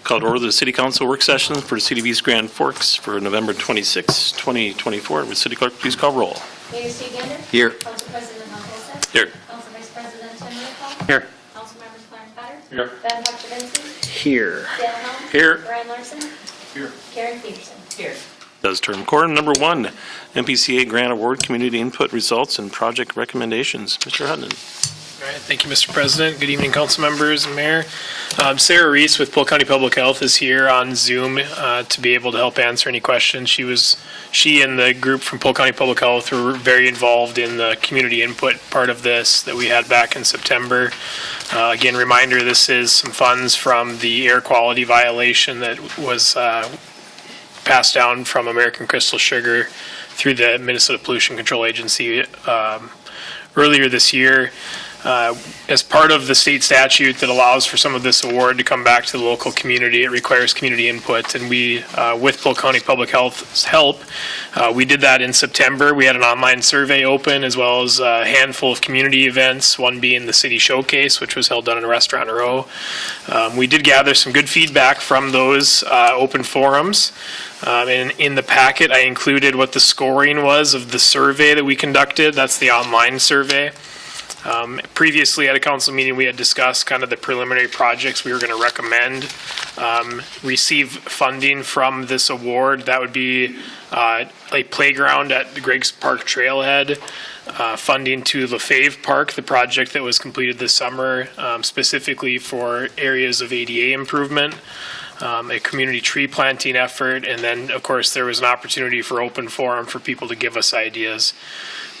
Call to order the City Council work session for City of East Grand Forks for November 26, 2024. Would City Clerk please call roll? Mayor Steve Gander. Here. Council President Ron Olson. Here. Council Vice President Tim Rickle. Here. Council Members Clarence Potter. Here. Ben Huckabee. Here. Dan Helm. Here. Brian Larson. Here. Karen Peterson. Here. Does term core. Number 1, MPCA Grant Award Community Input Results and Project Recommendations. Mr. Hutton. All right, thank you, Mr. President. Good evening, council members and mayor. Sarah Reese with Polk County Public Health is here on Zoom to be able to help answer any questions. She and the group from Polk County Public Health were very involved in the community input part of this that we had back in September. Again, reminder, this is some funds from the air quality violation that was passed down from American Crystal Sugar through the Minnesota Pollution Control Agency earlier this year. As part of the state statute that allows for some of this award to come back to the local community, it requires community input. And we, with Polk County Public Health's help, we did that in September. We had an online survey open as well as a handful of community events, one being the City Showcase, which was held down in Restaurant Row. We did gather some good feedback from those open forums. And in the packet, I included what the scoring was of the survey that we conducted. That's the online survey. Previously at a council meeting, we had discussed kind of the preliminary projects we were going to recommend receive funding from this award. That would be a playground at the Greg's Park Trailhead, funding to LaFave Park, the project that was completed this summer, specifically for areas of ADA improvement. A community tree planting effort, and then, of course, there was an opportunity for open forum for people to give us ideas.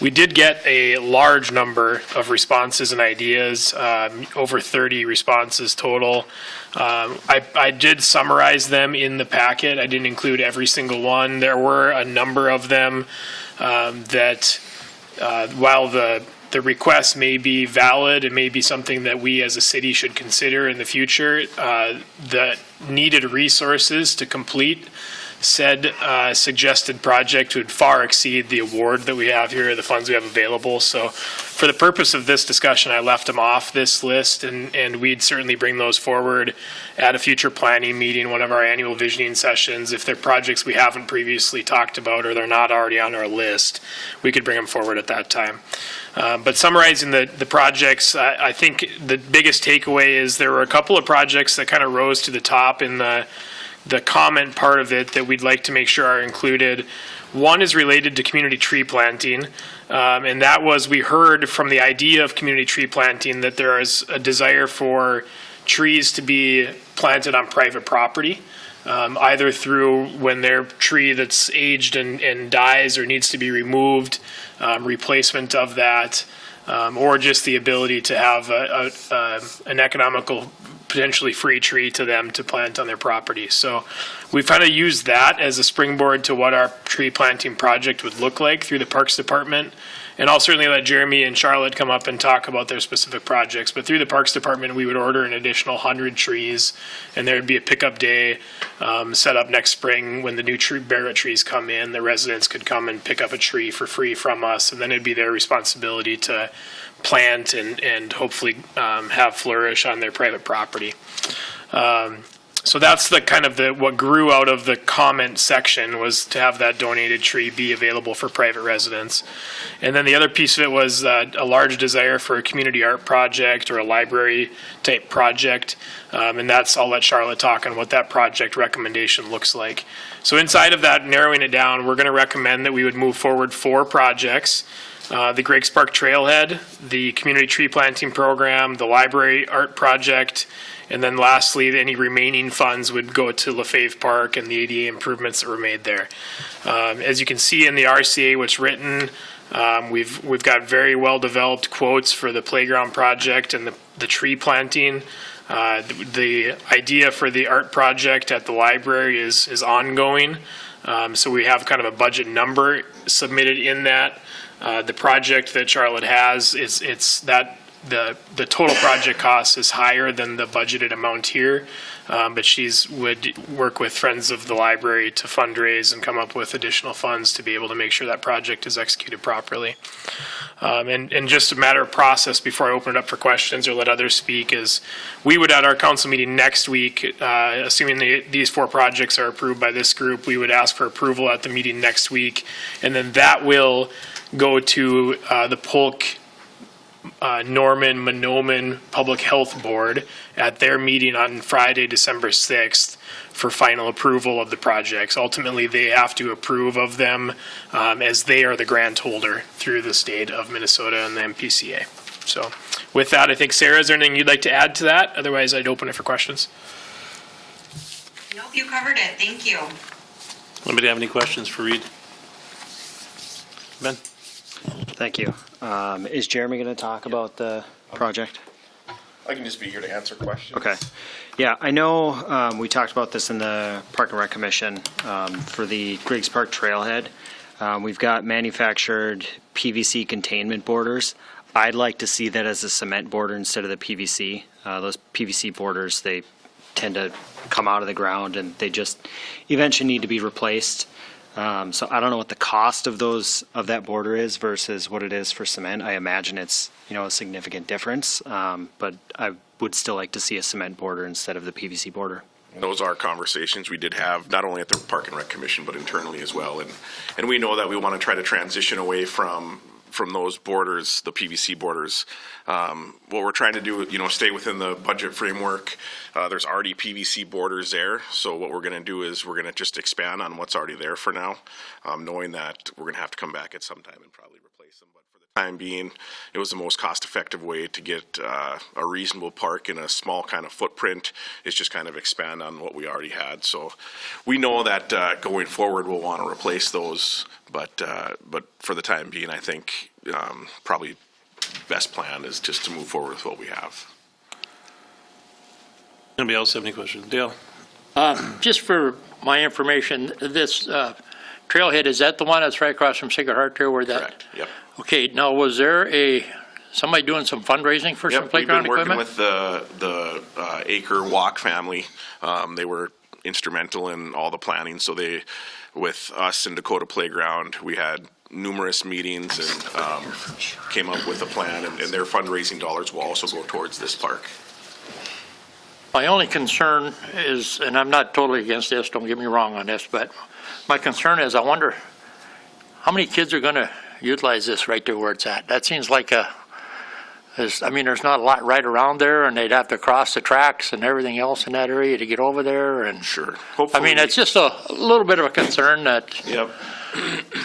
We did get a large number of responses and ideas, over 30 responses total. I did summarize them in the packet. I didn't include every single one. There were a number of them that, while the request may be valid, it may be something that we as a city should consider in the future. The needed resources to complete said suggested project would far exceed the award that we have here, the funds we have available. So for the purpose of this discussion, I left them off this list, and we'd certainly bring those forward at a future planning meeting, one of our annual visioning sessions. If they're projects we haven't previously talked about or they're not already on our list, we could bring them forward at that time. But summarizing the projects, I think the biggest takeaway is there were a couple of projects that kind of rose to the top in the comment part of it that we'd like to make sure are included. One is related to community tree planting, and that was, we heard from the idea of community tree planting that there is a desire for trees to be planted on private property, either through when their tree that's aged and dies or needs to be removed, replacement of that, or just the ability to have an economical, potentially free tree to them to plant on their property. So we've kind of used that as a springboard to what our tree planting project would look like through the Parks Department. And I'll certainly let Jeremy and Charlotte come up and talk about their specific projects. But through the Parks Department, we would order an additional 100 trees, and there would be a pickup day set up next spring when the new Barrett trees come in. The residents could come and pick up a tree for free from us, and then it'd be their responsibility to plant and hopefully have flourish on their private property. So that's the kind of what grew out of the comment section, was to have that donated tree be available for private residents. And then the other piece of it was a large desire for a community art project or a library type project. And that's, I'll let Charlotte talk on what that project recommendation looks like. So inside of that, narrowing it down, we're going to recommend that we would move forward 4 projects. The Greg's Park Trailhead, the community tree planting program, the library art project, and then lastly, any remaining funds would go to LaFave Park and the ADA improvements that were made there. As you can see in the RCA, what's written, we've got very well developed quotes for the playground project and the tree planting. The idea for the art project at the library is ongoing. So we have kind of a budget number submitted in that. The project that Charlotte has, it's that the total project cost is higher than the budgeted amount here, but would work with Friends of the Library to fundraise and come up with additional funds to be able to make sure that project is executed properly. And just a matter of process before I open it up for questions or let others speak is we would at our council meeting next week, assuming these 4 projects are approved by this group, we would ask for approval at the meeting next week. And then that will go to the Polk Norman Monoman Public Health Board at their meeting on Friday, December 6th for final approval of the projects. Ultimately, they have to approve of them as they are the grant holder through the state of Minnesota and the MPCA. So with that, I think, Sarah, is there anything you'd like to add to that? Otherwise, I'd open it for questions. Nope, you covered it. Thank you. Anybody have any questions for Reed? Ben? Thank you. Is Jeremy going to talk about the project? I can just be here to answer questions. Okay. Yeah, I know we talked about this in the Park and Rec Commission for the Griggs Park Trailhead. We've got manufactured PVC containment borders. I'd like to see that as a cement border instead of the PVC. Those PVC borders, they tend to come out of the ground and they just eventually need to be replaced. So I don't know what the cost of that border is versus what it is for cement. I imagine it's, a significant difference, but I would still like to see a cement border instead of the PVC border. Those are conversations we did have, not only at the Park and Rec Commission, but internally as well. And we know that we want to try to transition away from those borders, the PVC borders. What we're trying to do, stay within the budget framework. There's already PVC borders there. So what we're going to do is we're going to just expand on what's already there for now, knowing that we're going to have to come back at some time and probably replace them. But for the time being, it was the most cost-effective way to get a reasonable park in a small kind of footprint is just kind of expand on what we already had. So we know that going forward we'll want to replace those, but for the time being, I think probably best plan is just to move forward with what we have. Anybody else have any questions? Dale? Just for my information, this trailhead, is that the one that's right across from Sacred Heart there where that? Correct, yep. Okay, now was there somebody doing some fundraising for some playground equipment? We've been working with the Acre Walk family. They were instrumental in all the planning. So with us and Dakota Playground, we had numerous meetings and came up with a plan, and their fundraising dollars will also go towards this park. My only concern is, and I'm not totally against this, don't get me wrong on this, but my concern is I wonder how many kids are going to utilize this right there where it's at. That seems like there's not a lot right around there, and they'd have to cross the tracks and everything else in that area to get over there. And Sure. Hopefully, it's just a little bit of a concern that. Yep.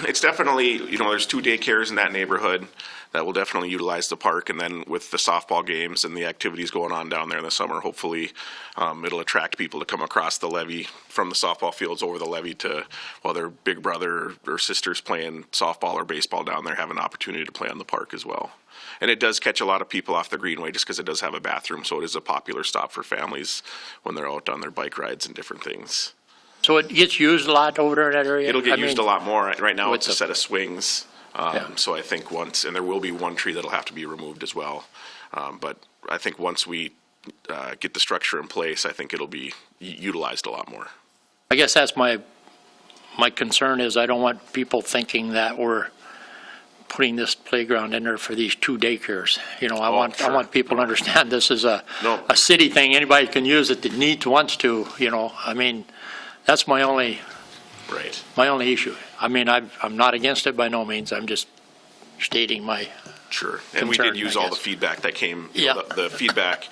It's definitely, there's 2 daycares in that neighborhood that will definitely utilize the park. And then with the softball games and the activities going on down there in the summer, hopefully it'll attract people to come across the levee from the softball fields over the levee to, while their big brother or sister's playing softball or baseball down there, have an opportunity to play on the park as well. And it does catch a lot of people off the Greenway just because it does have a bathroom. So it is a popular stop for families when they're out on their bike rides and different things. So it gets used a lot over there in that area? It'll get used a lot more. Right now it's a What's set of swings. Yeah. So I think and there will be one tree that'll have to be removed as well. But I think once we get the structure in place, I think it'll be utilized a lot more. I guess that's my concern is I don't want people thinking that we're putting this playground in there for these 2 daycares. I want people to understand this is a city thing. Anybody can use it that wants to, that's my only issue. I'm not against it by no means. I'm just stating my Sure. And we did use all the feedback that came. Yeah. The feedback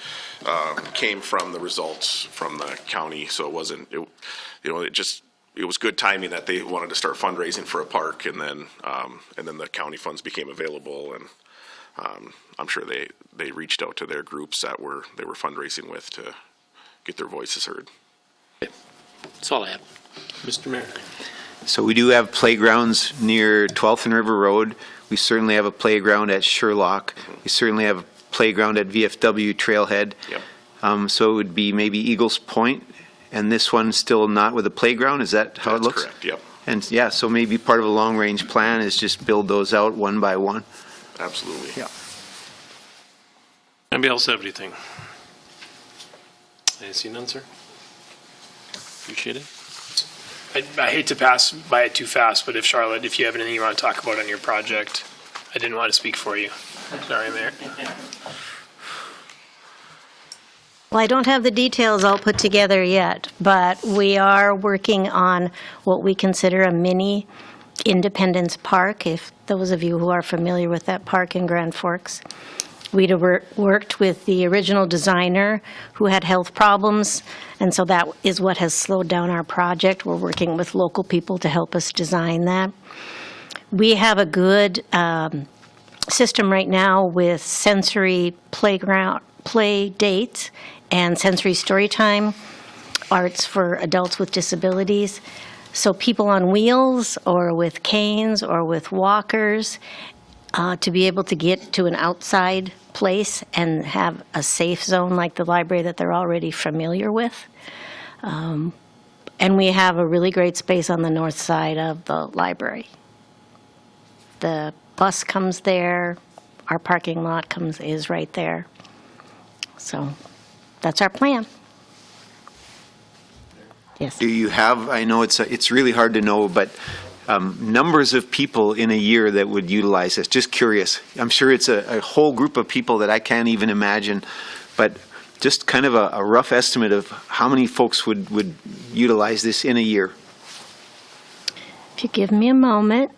came from the results from the county. So it wasn't, it was good timing that they wanted to start fundraising for a park, and then the county funds became available, and I'm sure they reached out to their groups that they were fundraising with to get their voices heard. That's all I have. Mr. Mayor? So we do have playgrounds near 12th and River Road. We certainly have a playground at Sherlock. We certainly have a playground at VFW Trailhead. Yep. So it would be maybe Eagles Point, and this one still not with a playground. Is that how it looks? That's correct, yep. And yeah, so maybe part of a long-range plan is just build those out one by one. Absolutely. Yeah. Anybody else have anything? I see none, sir. Appreciate it. I hate to pass by it too fast, but Charlotte, if you have anything you want to talk about on your project, I didn't want to speak for you. Sorry, Mayor. Well, I don't have the details all put together yet, but we are working on what we consider a mini Independence Park, if those of you who are familiar with that park in Grand Forks. We'd worked with the original designer who had health problems, and so that is what has slowed down our project. We're working with local people to help us design that. We have a good system right now with sensory playground play dates and sensory story time, arts for adults with disabilities. So people on wheels or with canes or with walkers, to be able to get to an outside place and have a safe zone like the library that they're already familiar with. And we have a really great space on the north side of the library. The bus comes there, our parking lot is right there. So that's our plan. Yes. Do you have, I know it's really hard to know, but numbers of people in a year that would utilize this? Just curious. I'm sure it's a whole group of people that I can't even imagine, but just kind of a rough estimate of how many folks would utilize this in a year. If you give me a moment.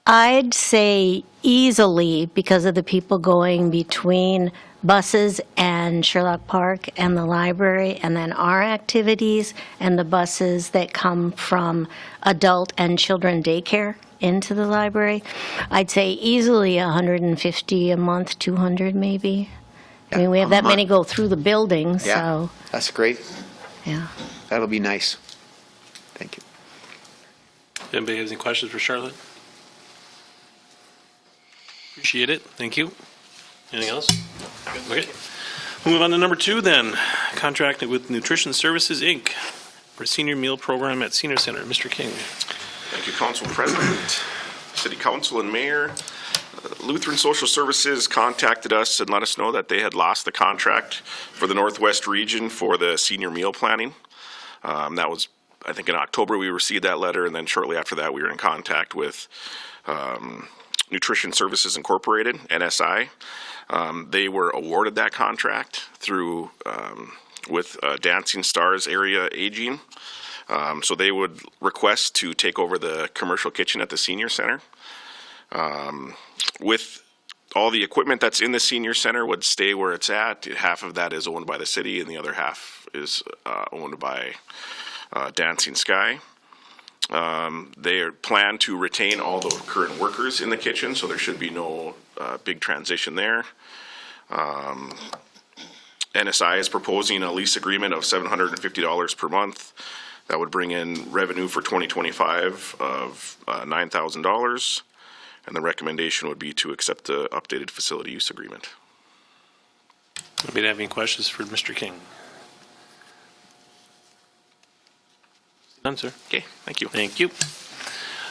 I'd say easily, because of the people going between buses and Sherlock Park and the library, and then our activities, and the buses that come from adult and children daycare into the library, I'd say easily 150 a month, 200 maybe. I mean, we have that many go through the building, Yeah, so, that's great. yeah. That'll be nice. Thank you. Anybody have any questions for Charlotte? Appreciate it. Thank you. Anything else? Okay. We'll move on to number 2 then. Contract with Nutrition Services, Inc. for senior meal program at Senior Center. Mr. King. Thank you, Council President, City Council, and Mayor. Lutheran Social Services contacted us and let us know that they had lost the contract for the Northwest region for the senior meal planning. That was, I think, in October we received that letter, and then shortly after that we were in contact with Nutrition Services Incorporated, NSI. They were awarded that contract through with Dancing Stars Area Aging. So they would request to take over the commercial kitchen at the senior center. With all the equipment that's in the senior center would stay where it's at. Half of that is owned by the city, and the other half is owned by Dancing Sky. They plan to retain all the current workers in the kitchen, so there should be no big transition there. NSI is proposing a lease agreement of $750 per month. That would bring in revenue for 2025 of $9,000, and the recommendation would be to accept the updated facility use agreement. Anybody have any questions for Mr. King? None, sir. Okay, thank you. Thank you.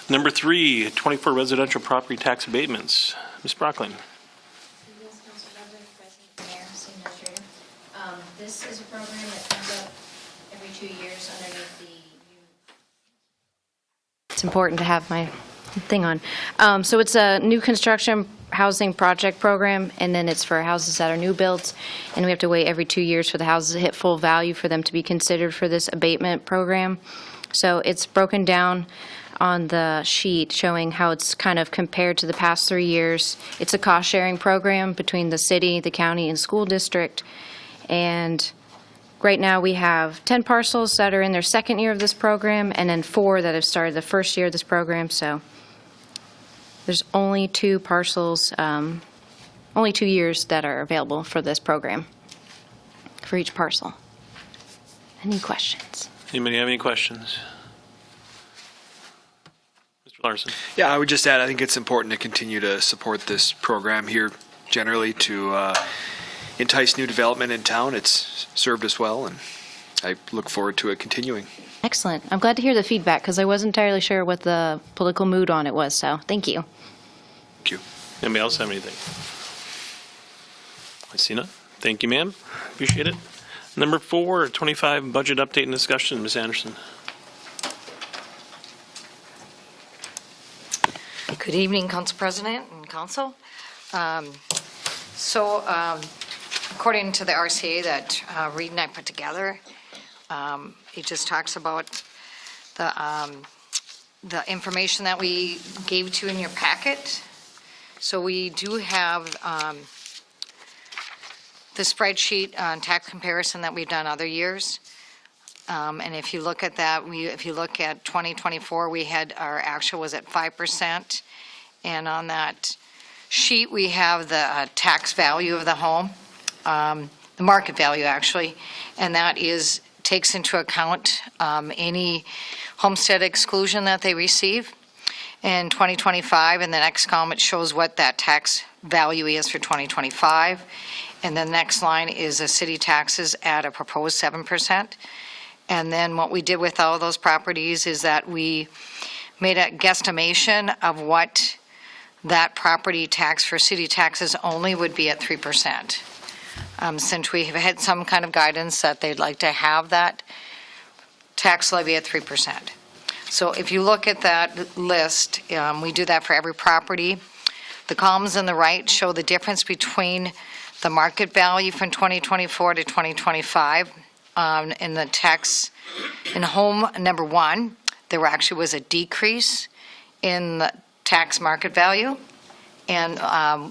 Number 3, 24 residential property tax abatements. Ms. Brockling. Yes, Council President, Mayor, City Administrator. This is a program that comes up every 2 years underneath the. It's important to have my thing on. So it's a new construction housing project program, and then it's for houses that are new builds, and we have to wait every 2 years for the houses to hit full value for them to be considered for this abatement program. So it's broken down on the sheet showing how it's kind of compared to the past 3 years. It's a cost-sharing program between the city, the county, and school district. And right now we have 10 parcels that are in their second year of this program, and then 4 that have started the first year of this program. So there's only 2 parcels, only 2 years that are available for this program for each parcel. Any questions? Anybody have any questions? Mr. Larson. Yeah, I would just add, I think it's important to continue to support this program here generally to entice new development in town. It's served us well, and I look forward to it continuing. Excellent. I'm glad to hear the feedback because I wasn't entirely sure what the political mood on it was, so thank you. Thank you. Anybody else have anything? I see none. Thank you, ma'am. Appreciate it. Number 4, 25 budget update and discussion. Ms. Anderson. Good evening, Council President and Council. According to the RCA that Reed and I put together, it just talks about the information that we gave to you in your packet. So we do have the spreadsheet on tax comparison that we've done other years. And if you look at that, if you look at 2024, we had, our actual was at 5%. And on that sheet, we have the tax value of the home, the market value actually, and that takes into account any homestead exclusion that they receive. In 2025, in the next column, it shows what that tax value is for 2025. And the next line is the city taxes at a proposed 7%. And then what we did with all those properties is that we made a guesstimation of what that property tax for city taxes only would be at 3%. Since we have had some kind of guidance that they'd like to have that tax levy at 3%. So if you look at that list, we do that for every property. The columns on the right show the difference between the market value from 2024 to 2025. In the tax, in home number 1, there actually was a decrease in the tax market value. And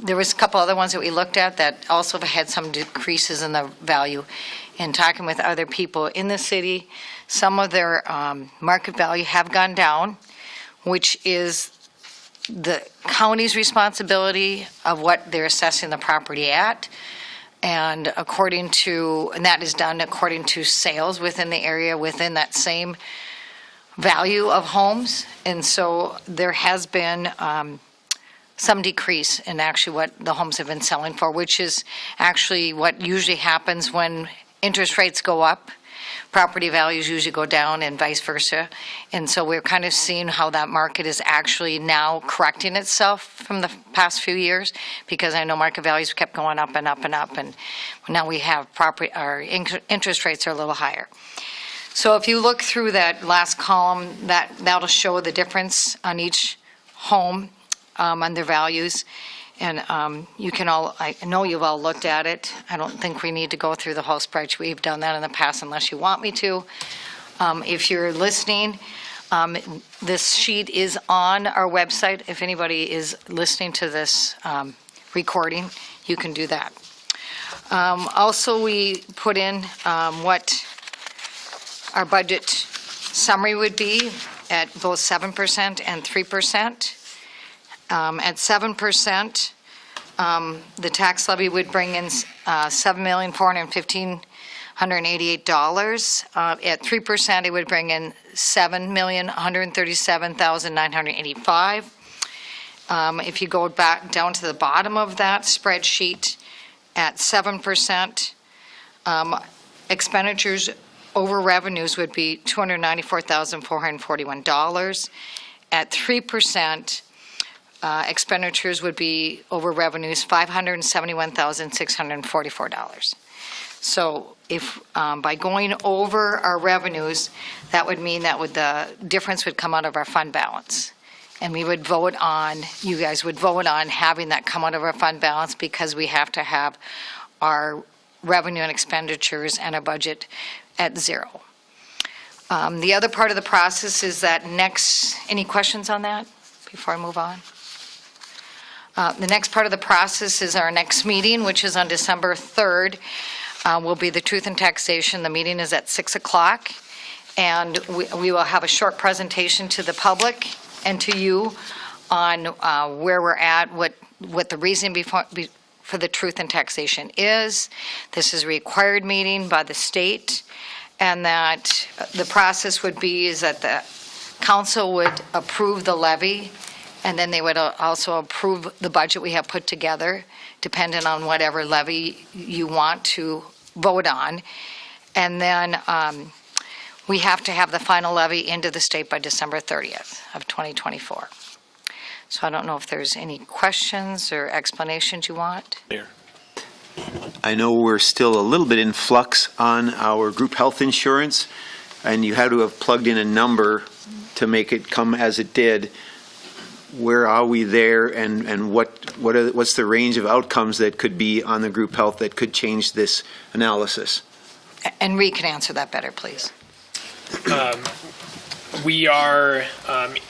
there was a couple other ones that we looked at that also had some decreases in the value. In talking with other people in the city, some of their market value have gone down, which is the county's responsibility of what they're assessing the property at. And that is done according to sales within the area within that same value of homes. And so there has been some decrease in actually what the homes have been selling for, which is actually what usually happens when interest rates go up. Property values usually go down and vice versa. And so we're kind of seeing how that market is actually now correcting itself from the past few years, because I know market values kept going up and up and up, and now we have our interest rates are a little higher. So if you look through that last column, that'll show the difference on each home on their values. And you can all, I know you've all looked at it. I don't think we need to go through the whole spreadsheet. We've done that in the past unless you want me to. If you're listening, this sheet is on our website. If anybody is listening to this recording, you can do that. Also, we put in what our budget summary would be at both 7% and 3%. At 7%, the tax levy would bring in $7,415,188. At 3%, it would bring in $7,137,985. If you go back down to the bottom of that spreadsheet, at 7%, expenditures over revenues would be $294,441. At 3%, expenditures would be over revenues $571,644. So if by going over our revenues, that would mean that the difference would come out of our fund balance. And we would vote on, you guys would vote on having that come out of our fund balance, because we have to have our revenue and expenditures and our budget at zero. The other part of the process is that any questions on that before I move on? The next part of the process is our next meeting, which is on December 3rd, will be the Truth and Taxation. The meeting is at 6 o'clock, and we will have a short presentation to the public and to you on where we're at, what the reason for the Truth and Taxation is. This is a required meeting by the state, and that the process would be is that the council would approve the levy, and then they would also approve the budget we have put together, depending on whatever levy you want to vote on. And then we have to have the final levy into the state by December 30th of 2024. So I don't know if there's any questions or explanations you want. Mayor. I know we're still a little bit in flux on our group health insurance, and you had to have plugged in a number to make it come as it did. Where are we there, and what's the range of outcomes that could be on the group health that could change this analysis? And Reed can answer that better, please. We are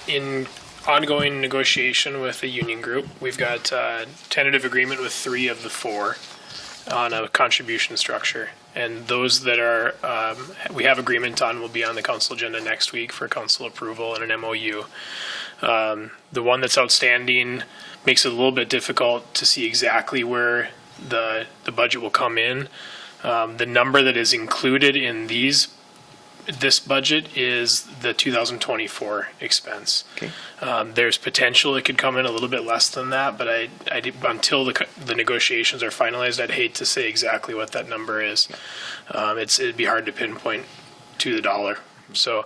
in ongoing negotiation with the union group. We've got tentative agreement with 3 of the 4 on a contribution structure. And those that are, we have agreement on will be on the council agenda next week for council approval and an MOU. The one that's outstanding makes it a little bit difficult to see exactly where the budget will come in. The number that is included in this budget is the 2024 expense. Okay. There's potential it could come in a little bit less than that, but until the negotiations are finalized, I'd hate to say exactly what that number is. It'd be hard to pinpoint to the dollar. So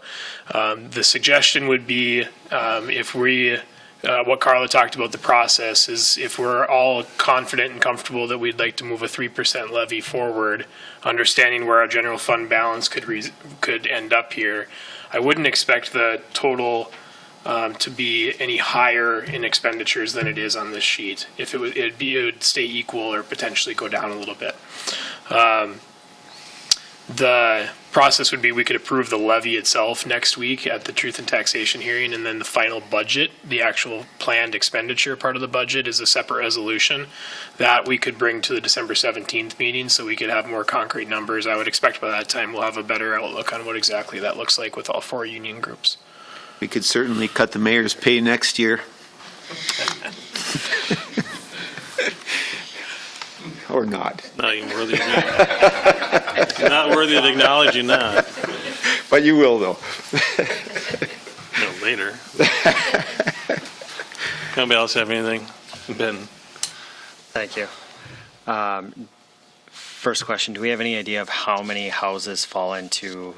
the suggestion would be if we, what Carla talked about the process is if we're all confident and comfortable that we'd like to move a 3% levy forward, understanding where our general fund balance could end up here, I wouldn't expect the total to be any higher in expenditures than it is on this sheet. If it would stay equal or potentially go down a little bit. The process would be we could approve the levy itself next week at the Truth and Taxation hearing, and then the final budget, the actual planned expenditure part of the budget, is a separate resolution that we could bring to the December 17th meeting so we could have more concrete numbers. I would expect by that time we'll have a better outlook on what exactly that looks like with all 4 union groups. We could certainly cut the mayor's pay next year. Or not. Not even worthy of not worthy of acknowledging that. But you will, though. No, later. Anybody else have anything? Ben? Thank you. First question, do we have any idea of how many houses fall into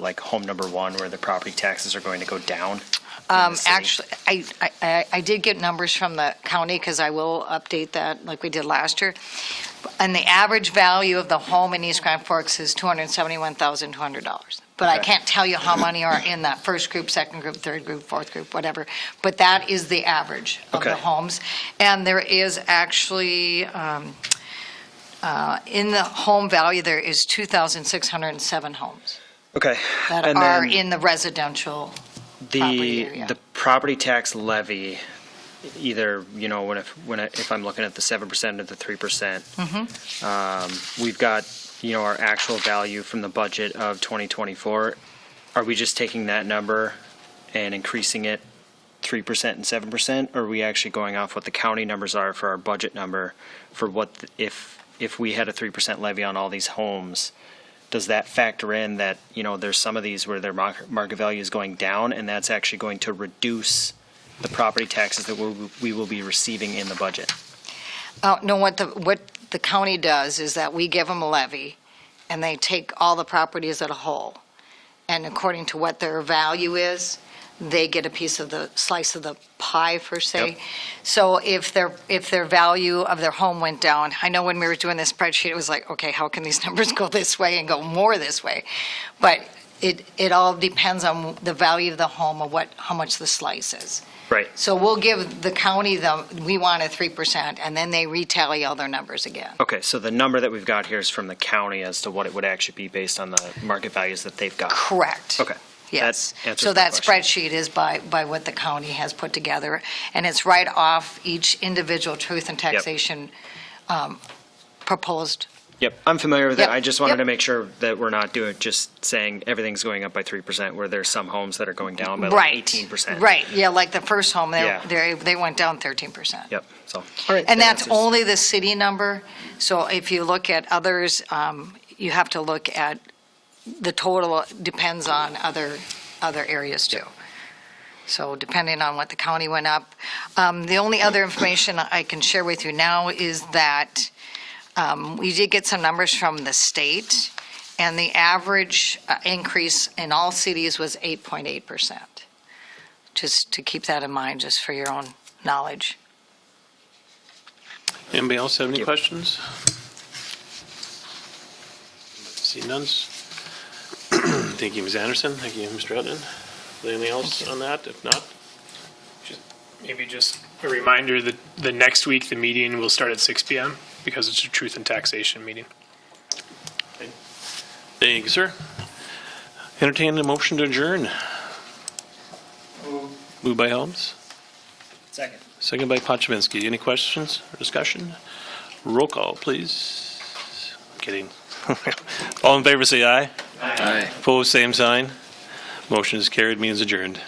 like home number 1 where the property taxes are going to go down? Actually, I did get numbers from the county because I will update that like we did last year. And the average value of the home in East Grand Forks is $271,200. But I can't tell you how many are in that first group, second group, third group, fourth group, whatever. But that is the average of the homes. And there is actually, in the home value, there is 2,607 homes Okay. that And are then in the residential property area. the property tax levy, either, you know, if I'm looking at the 7% or the 3%, we've got, you know, our actual value from the budget of 2024. Are we just taking that number and increasing it 3% and 7%? Or are we actually going off what the county numbers are for our budget number for what, if we had a 3% levy on all these homes? Does that factor in that, you know, there's some of these where their market value is going down, and that's actually going to reduce the property taxes that we will be receiving in the budget? No, what the county does is that we give them a levy, and they take all the properties as a whole. And according to what their value is, they get a piece of the slice of the pie, per se. Yep. So if their value of their home went down, I know when we were doing this spreadsheet, it was like, okay, how can these numbers go this way and go more this way? But it all depends on the value of the home or how much the slice is. Right. So we'll give the county we want a 3%, and then they retally all their numbers again. Okay, so the number that we've got here is from the county as to what it would actually be based on the market values that they've got. Correct. Okay. Yes. That answers So my that question. spreadsheet is by what the county has put together, and it's right off each individual truth and taxation proposed. Yep, I'm familiar with Yep, it. I just wanted yep. to make sure that we're not just saying everything's going up by 3%, where there's some homes that are going down by like 18%. Right, yeah, like the first home, Yeah. they went down 13%. Yep, so, all right. And that that's answers- only the city number, so if you look at others, you have to look at the total, depends on other areas too. So depending on what the county went up. The only other information I can share with you now is that we did get some numbers from the state, And the average increase in all cities was 8.8%. Just to keep that in mind, just for your own knowledge. Anybody else have any questions? See none. Thank you, Ms. Anderson. Thank you, Mr. Hutton. Anything else on that? If not, Maybe just a reminder that the next week, the meeting will start at 6 PM because it's a truth and taxation meeting. thank you, sir. Entertain a motion to adjourn. Moved by Helms, Second. second by Pachivinsky. Any questions or discussion? Roll call, please. Kidding. All in favor, say aye. Aye. Opposed, same sign. Motion is carried, means adjourned.